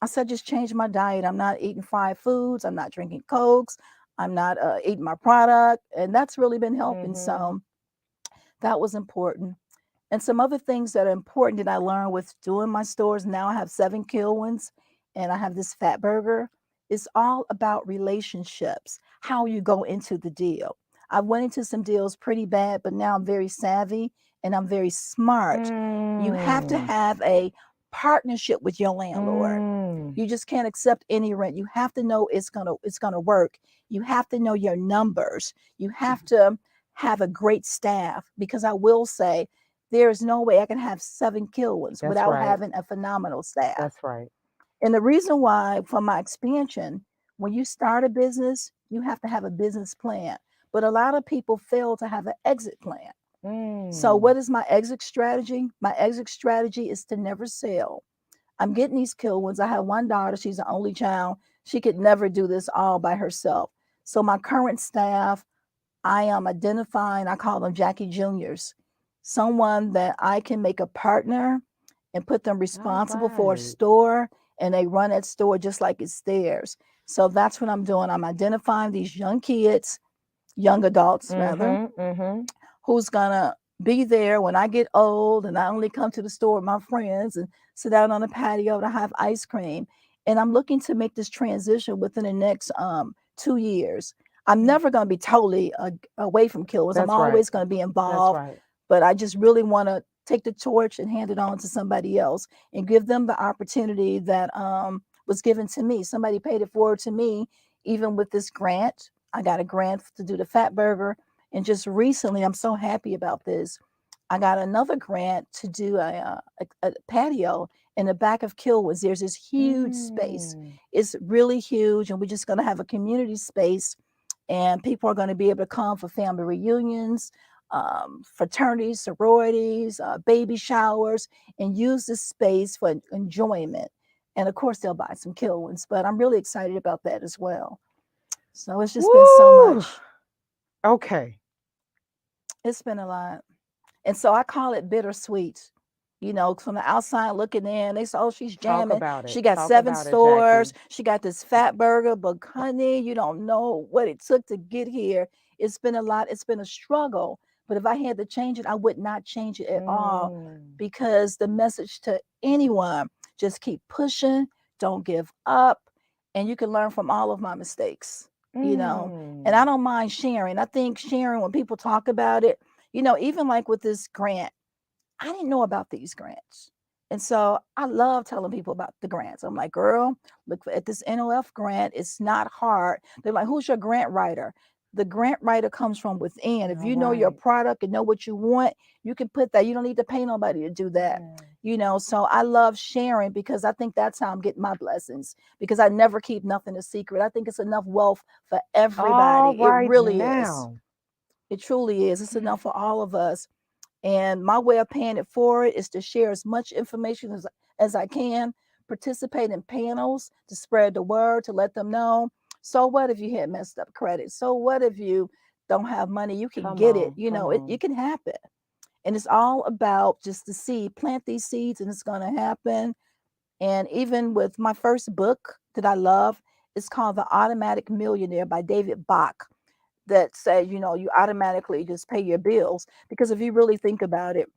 I said, "Just change my diet. I'm not eating fried foods. I'm not drinking Cokes. I'm not eating my product." And that's really been helping. Mm-hmm. So that was important. And some other things that are important that I learned with doing my stores. Now I have 7 Kilwins and I have this Fat Burger. It's all about relationships, how you go into the deal. I went into some deals pretty bad, but now I'm very savvy and I'm very smart. You have to Mm. have a partnership with your landlord. Mm. You just can't accept any rent. You have to know it's gonna work. You have to know your numbers. You have to have a great staff, because I will say there is no way I can have 7 Kilwins That's without right. having a phenomenal staff. That's right. And the reason why, from my expansion, when you start a business, you have to have a business plan. But a lot of people fail to have an exit plan. So, Mm. what is my exit strategy? My exit strategy is to never sell. I'm getting these Kilwins. I have one daughter. She's the only child. She could never do this all by herself. So my current staff, I am identifying, I call them Jackie Juniors, someone that I can make a partner and put them All responsible for a right. store, and they run that store just like it's theirs. So that's what I'm doing. I'm identifying these young kids, young adults rather, Mm-hmm. Mm-hmm. who's gonna be there when I get old and I only come to the store with my friends and sit out on the patio to have ice cream. And I'm looking to make this transition within the next 2 years. I'm never going to be totally away from Kilwins. I'm That's right. always going to be That's involved, right. but I just really want to take the torch and hand it on to somebody else and give them the opportunity that was given to me. Somebody paid it forward to me, even with this grant. I got a grant to do the Fatburger, and just recently, I'm so happy about this. I got another grant to do a patio in the back of Kilwins. There's this huge space. Mm. It's really huge, and we're just going to have a community space, and people are going to be able to come for family reunions, fraternities, sororities, baby showers, and use this space for enjoyment. And of course, they'll buy some Kilwins, but I'm really excited about that as well. So it's just been so Woo! much. Okay. It's been a lot. And so I call it bittersweet. You know, from the outside looking in, they say, oh, she's Talk jamming. about She it. got Talk 7 about it, Jackie. stores. She got this fat burger, but honey, you don't know what it took to get here. It's been a lot. It's been a struggle. But if I had to change it, I would not change it at all, Mm. because the message to anyone, just keep pushing, don't give up, and you can learn from all of my mistakes, you know. And I Mm. don't mind sharing. I think sharing, when people talk about it, you know, even like with this grant, I didn't know about these grants. And so I love telling people about the grants. I'm like, girl, look at this NOF grant. It's not hard. They're like, who's your grant writer? The grant writer comes from within. If All you know your right. product and know what you want, you can put that. You don't need to pay nobody to do that. Yeah. You know, so I love sharing, because I think that's how I'm getting my blessings, because I never keep nothing a secret. I think it's enough wealth for everybody. All It right really is. now. It truly is. It's enough for all of us. And my way of paying it forward is to share as much information as I can, participate in panels to spread the word, to let them know. So what if you had messed up credit? So what if you don't have money? You can Come get it. on. You Come know, it on. can happen. And it's all about just the seed. Plant these seeds and it's going to happen. And even with my first book that I love, it's called The Automatic Millionaire by David Bach, that says, you know, you automatically just pay your bills. Because if you really think about it,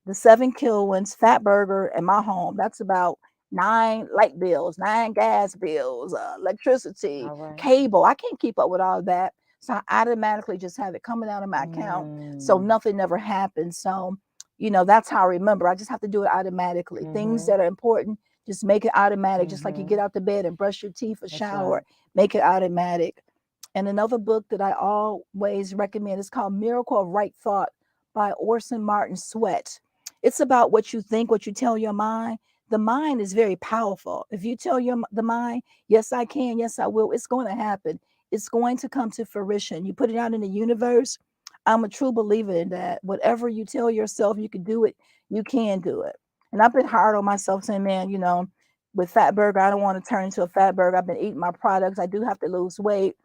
the 7 Kilwins, Fatburger, and my home, that's about 9 light bills, 9 gas bills, electricity, All right. cable. I can't keep up with all that. So I automatically just have it coming out of my account. So Mm. nothing never happens. So, you know, that's how I remember. I just have to do it automatically. Things Mm-hmm. that are important, just make it automatic. Just like you get Mm-hmm. out the bed and brush your teeth or That's shower, right. make it automatic. And another book that I always recommend is called Miracle of Right Thought by Orson Martin Sweat. It's about what you think, what you tell your mind. The mind is very powerful. If you tell the mind, yes, I can, yes, I will, it's going to happen. It's going to come to fruition. You put it out in the universe. I'm a true believer in that. Whatever you tell yourself you can do it, you can do it. And I've been hard on myself saying, man, you know, with Fat Burger, I don't want to turn into a fat burger. I've been eating my products. I do have to lose weight.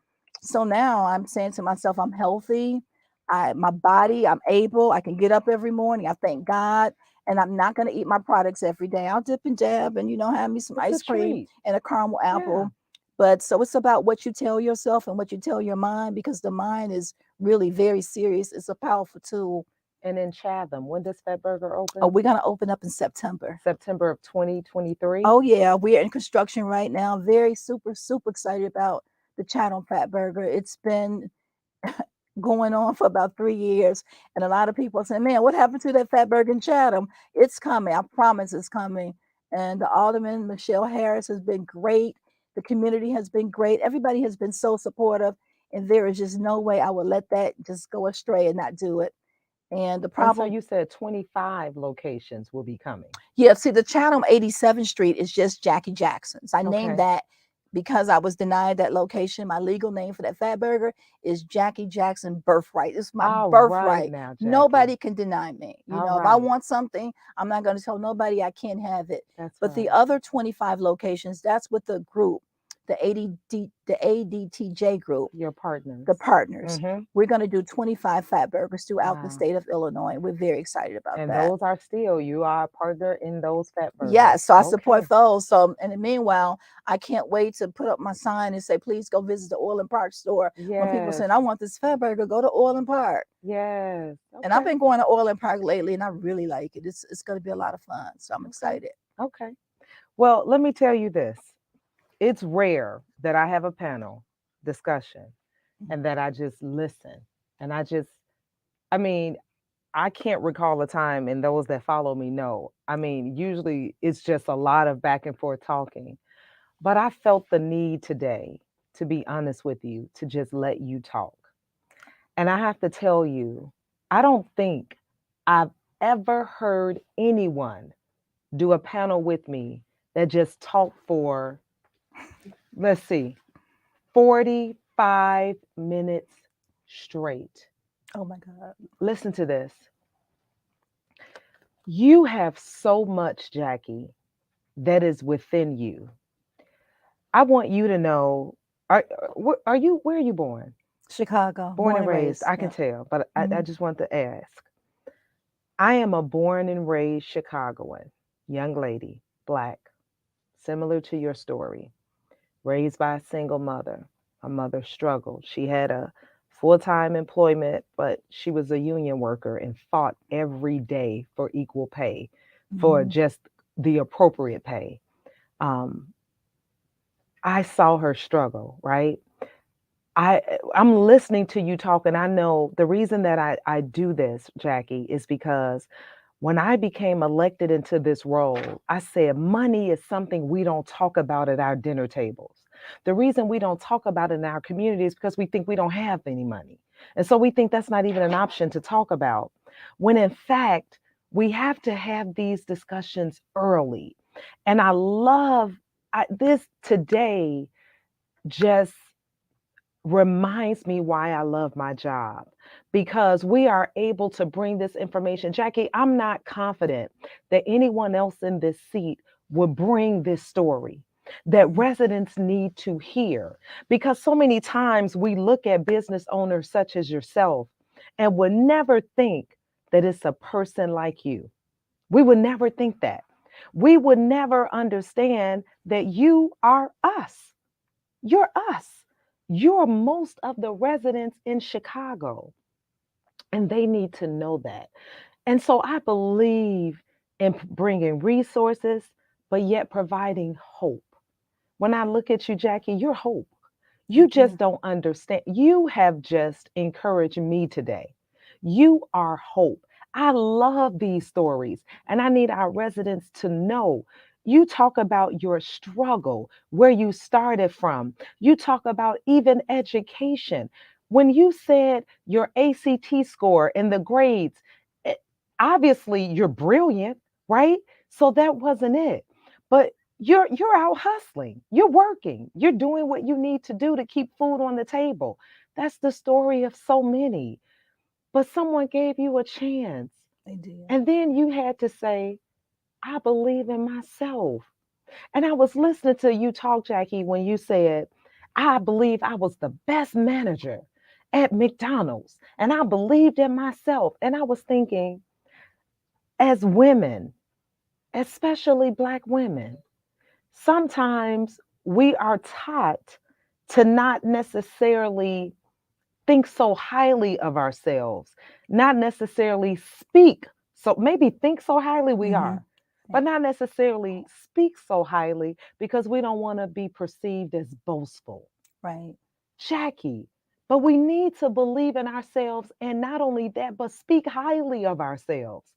So now I'm saying to myself, I'm healthy. My body, I'm able. I can get up every morning. I thank God, and I'm not going to eat my products every day. I'll dip and dab, and have me some It's a ice cream treat. and a caramel Yeah. apple. But so it's about what you tell yourself and what you tell your mind, because the mind is really very serious. It's a powerful tool. And in Chatham, when does Fat Burger Oh, open? we're gonna open up in September. September of 2023. Oh yeah, we're in construction right now. Very super excited about the Chatham Fat Burger. It's been going on for about 3 years. And a lot of people are saying, man, what happened to that fat burger in Chatham? It's coming. I promise it's coming. And the Alderman, Michelle Harris, has been great. The community has been great. Everybody has been so supportive. And there is just no way I would let that just go astray and not do it. And the And so problem, you said 25 locations will be coming. yeah, see, the Chatham 87th Street is just Jackie Jackson's. I named Okay. that because I was denied that location, my legal name for that Fatburger is Jackie Jackson Birthright. It's my All right birthright. now, Jackie. Nobody can deny me. All If I right. want something, I'm not going to tell nobody I can't have it. That's But the right. other 25 locations, that's what the group, the ADTJ group, Your partners. the partners. Mm-hmm. We're going to do 25 Fatburgers throughout the Wow. state of Illinois. We're very excited about And that. those are still, you are a partner in those fat burgers. Yes, so I Okay. support those. So in the meanwhile, I can't wait to put up my sign and say, please go visit the Orland Park store. When people Yes. saying, I want this Fatburger, go to Orland Park. Yes. And I've Okay. been going to Orland Park lately, and I really like it. It's going to be a lot of fun. So I'm Okay. excited. Okay. Well, let me tell you this. It's rare that I have a panel discussion and that I just listen. And I mean, I can't recall a time, and those that follow me know. I mean, usually it's just a lot of back and forth talking. But I felt the need today, to be honest with you, to just let you talk. And I have to tell you, I don't think I've ever heard anyone do a panel with me that just talked for, let's see, 45 minutes straight. Oh my God. Listen to this. You have so much, Jackie, that is within you. I want you to know, are you, where are you born? Chicago, Born born and and raised, raised. I can Yeah. tell, but I Mhm. just want to ask. I am a born and raised Chicagoan, young lady, black, similar to your story, raised by a single mother. My mother struggled. She had a full time employment, but she was a union worker and fought every day for equal pay, for Mhm. just the appropriate pay. Um, I saw her struggle, right? I'm listening to you talk, and I know the reason that I do this, Jackie, is because when I became elected into this role, I said money is something we don't talk about at our dinner tables. The reason we don't talk about it in our community is because we think we don't have any money. And so we think that's not even an option to talk about. When in fact, we have to have these discussions early. And I love this today just reminds me why I love my job because we are able to bring this information. Jackie, I'm not confident that anyone else in this seat would bring this story that Mhm. residents need to hear because so many times we look at business owners such as yourself and would never think that it's a person like you. We would never think that. We would never understand that you are us. You're us. You're most of the residents in Chicago, and they need to know that. And so I believe in bringing resources, but yet providing hope. When I look at you, Jackie, you're hope. You Thank just you. don't understand. You have just encouraged me today. You are hope. I love these stories, and I need our residents to know. You talk about your struggle, where you started from. You talk about even education. When you said your ACT score and the grades, eh, obviously you're brilliant, right? So that wasn't it. But you're out hustling. You're working. You're doing what you need to do to keep food on the table. That's the story of so many. But someone gave you a chance. They did. And then you had to say, I believe in myself. And I was listening to you talk, Jackie, when you said, I believe I was the best manager at McDonald's. And I believed in myself. And I was thinking, as women, especially Black women, sometimes we are taught to not necessarily think so highly of ourselves, not necessarily speak. So maybe think so highly we Mhm. are, Yeah. but not necessarily speak so highly because we don't want to be perceived as boastful. Right. Jackie, but we need to believe in ourselves and not only that, but speak highly of ourselves.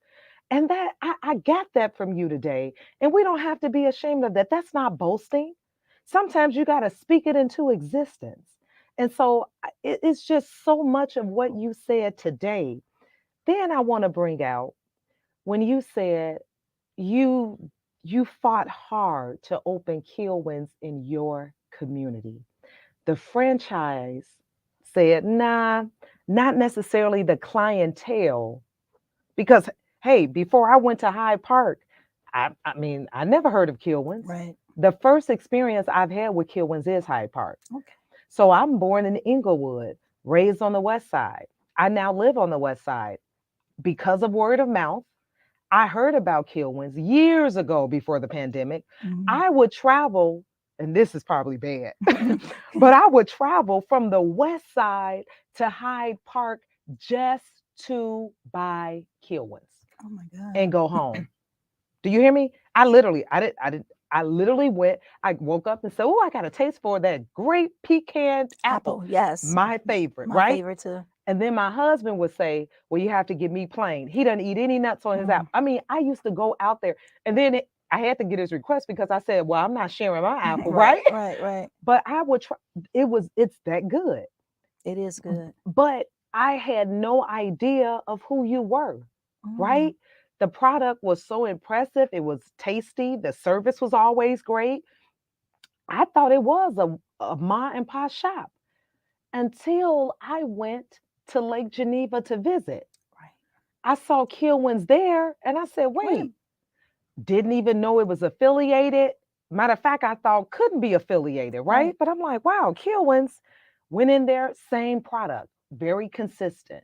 And that I got that from you today. And we don't have to be ashamed of that. That's not boasting. Sometimes you got to speak it into existence. And so it's just so much of what you said today. Then I want to bring out when you said you you fought hard to open Kilwins in your community. The franchise said, nah, not necessarily the clientele, because, hey, before I went to Hyde Park, I mean, I never heard of Kilwins. Right. The first experience I've had with Kilwins is Hyde Park. Okay. So I'm born in Inglewood, raised on the West Side. I now live on the West Side because of word of mouth. I heard about Kilwins years ago before the pandemic. Mhm. I would travel, and this is probably bad, but I would travel from the West Side to Hyde Park just to buy Kilwins Oh my God. and go home. Do you hear me? I literally went, I woke up and said, oh, I got a taste for that great pecan apple. Apple. Yes. My favorite, My right? favorite too. And then my husband would say, well, you have to give me plain. He doesn't eat any nuts on his Mm. apple. I mean, I used to go out there and then I had to get his request because I said, well, I'm not sharing my apple, Right. right? Right. Right. But I would try, it's that good. It is good. But I had no idea of who you were, Mm. right? The product was so impressive. It was tasty. The service was always great. I thought it was a ma and pa shop until I went to Lake Geneva to visit. Right. I saw Kilwins there and I said, Wait. wait, didn't even know it was affiliated. Matter of fact, I thought couldn't be affiliated, right? Right. But I'm like, wow, Kilwins went in there, same product, very consistent.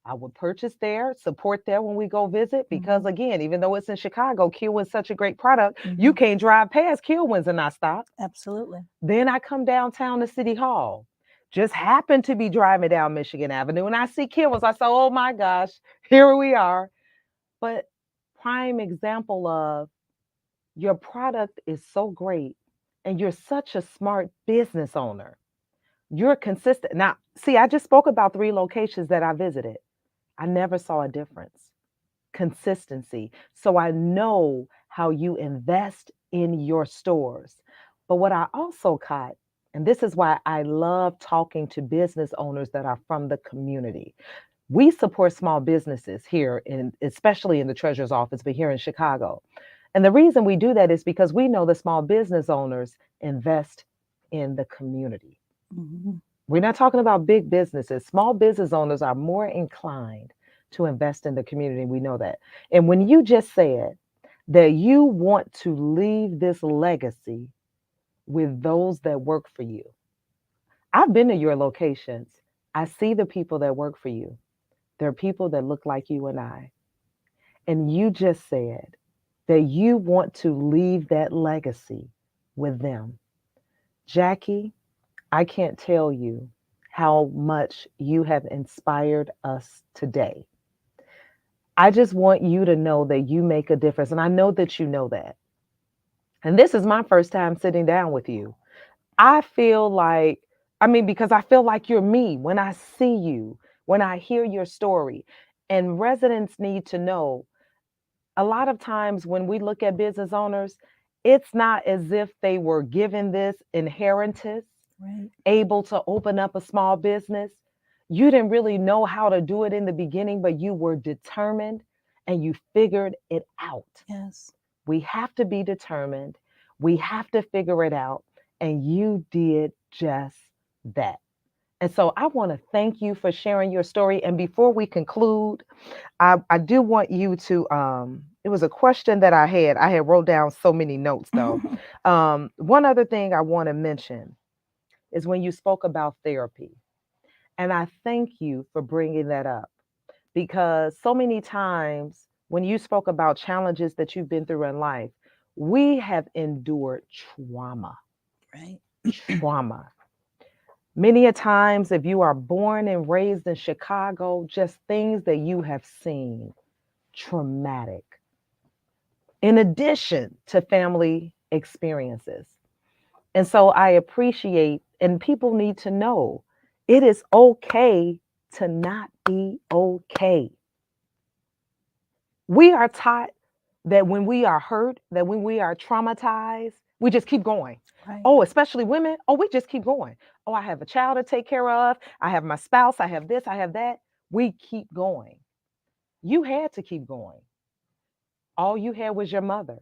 I would purchase there, support there when we go visit, because Mhm. again, even though it's in Chicago, Kilwin's such a great product, you Mhm. can't drive past Kilwins and not stop. Absolutely. Then I come downtown to City Hall. Just happened to be driving down Michigan Avenue and I see Kilwins. I said, oh my gosh, here we are. But prime example of your product is so great and you're such a smart business owner. You're consistent. Now, see, I just spoke about 3 locations that I visited. I never saw a difference. Consistency. So I know how you invest in your stores. But what I also caught, and this is why I love talking to business owners that are from the community. We support small businesses here in especially in the treasurer's office, but here in Chicago. And the reason we do that is because we know the small business owners invest in the community. Mhm. We're not talking about big businesses. Small business owners are more inclined to invest in the community. We know that. And when you just said that you want to leave this legacy with those that work for you, I've been to your locations. I see the people that work for you. They're people that look like you and I. And you just said that you want to leave that legacy with them. Jackie, I can't tell you how much you have inspired us today. I just want you to know that you make a difference. And I know that you know that. And this is my first time sitting down with you. I feel like, I mean, because I feel like you're me when I see you, when I hear your story. And residents need to know a lot of times when we look at business owners, it's not as if they were given this inheritance Right. able to open up a small business. You didn't really know how to do it in the beginning, but you were determined and you figured it out. Yes. We have to be determined. We have to figure it out. And you did just that. And so I want to thank you for sharing your story. And before we conclude, I do want you to, it was a question that I had. I had wrote down so many notes though. One other thing I want to mention is when you spoke about therapy. And I thank you for bringing that up because so many times when you spoke about challenges that you've been through in life, we have endured trauma, Right. trauma. Many a times, if you are born and raised in Chicago, just things that you have seen, traumatic, in addition to family experiences. And so I appreciate, and people need to know it is okay to not be okay. We are taught that when we are hurt, that when we are traumatized, we just keep going. Right. Oh, especially women. Oh, we just keep going. Oh, I have a child to take care of. I have my spouse. I have this. I have that. We keep going. You had to keep going. All you had was your mother.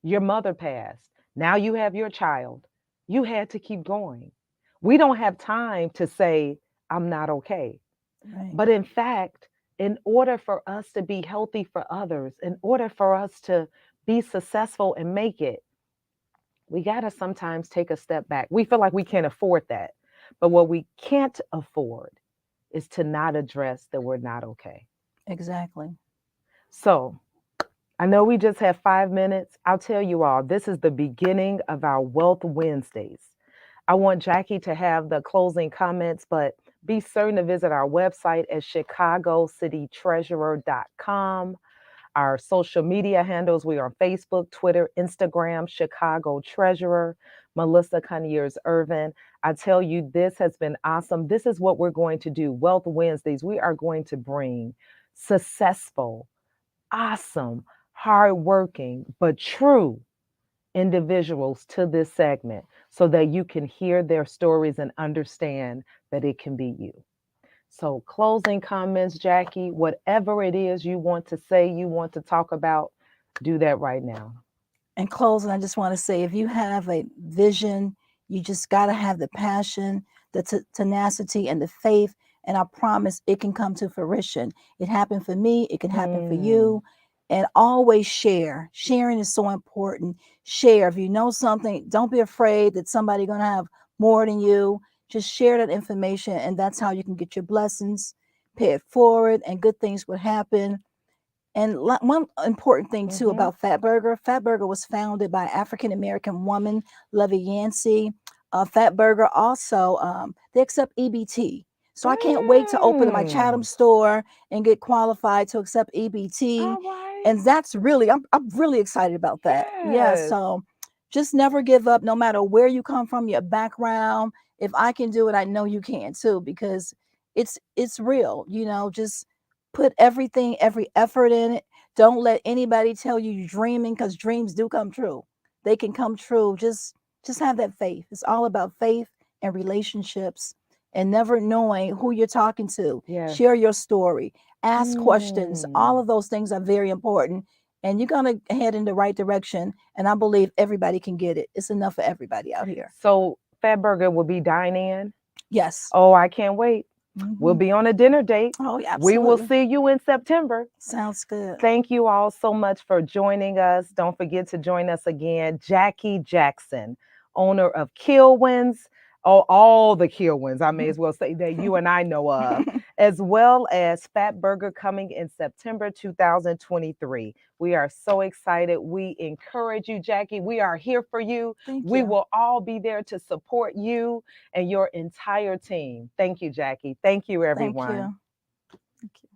Your mother passed. Now you have your child. You had to keep going. We don't have time to say, I'm not okay. Right. But in fact, in order for us to be healthy for others, in order for us to be successful and make it, we got to sometimes take a step back. We feel like we can't afford that. But what we can't afford is to not address that we're not okay. Exactly. So I know we just have 5 minutes. I'll tell you all, this is the beginning of our Wealth Wednesdays. I want Jackie to have the closing comments, but be certain to visit our website at chicagoCityTreasurer.com. Our social media handles, we are on Facebook, Twitter, Instagram, Chicago Treasurer, Melissa Conyears-Ervin. I tell you, this has been awesome. This is what we're going to do. Wealth Wednesdays, we are going to bring successful, awesome, hardworking, but true individuals to this segment so that you can hear their stories and understand that it can be you. So, closing comments, Jackie, whatever it is you want to say, you want to talk about, do that right now. In closing, I just want to say if you have a vision, you just got to have the passion, the tenacity, and the faith. And I promise it can come to fruition. It happened for me, it can happen for Hmm. you. And always share. Sharing is so important. Share. If you know something, don't be afraid that somebody's going to have more than you. Just share that information, and that's how you can get your blessings, pay it forward, and good things would happen. And one important thing too Hmm. about Fatburger, Fatburger was founded by African American woman Lovey Yancey. Fatburger also they accept EBT, so I can't wait to open my Chatham Mm. store and get qualified to accept EBT. All right. And that's really I'm really excited about that. Yeah, Yes. so just never give up, no matter where you come from, your background. If I can do it, I know you can too, because it's real. Just put everything, every effort in it. Don't let anybody tell you you're dreaming, because dreams do come true. They can come true. Just have that faith. It's all about faith and relationships, and never knowing who you're talking to. Yes. Share your story. Ask questions. All Mm. of those things are very important. And you're going to head in the right direction. And I believe everybody can get it. It's enough for everybody out here. So, Fatburger will be dining in. Yes. Oh, I can't wait. We'll Hmm. be on a dinner date. Oh, yeah, We will absolutely. see you in September. Sounds good. Thank you all so much for joining us. Don't forget to join us again. Jackie Jackson, owner of Kilwins, oh, all the Kilwins, I may as well say that you and I know of, as well as Fatburger coming in September 2023. We are so excited. We encourage you, Jackie. We are here for you. Thank We you. will all be there to support you and your entire team. Thank you, Jackie. Thank you, Thank everyone. you. Thank you.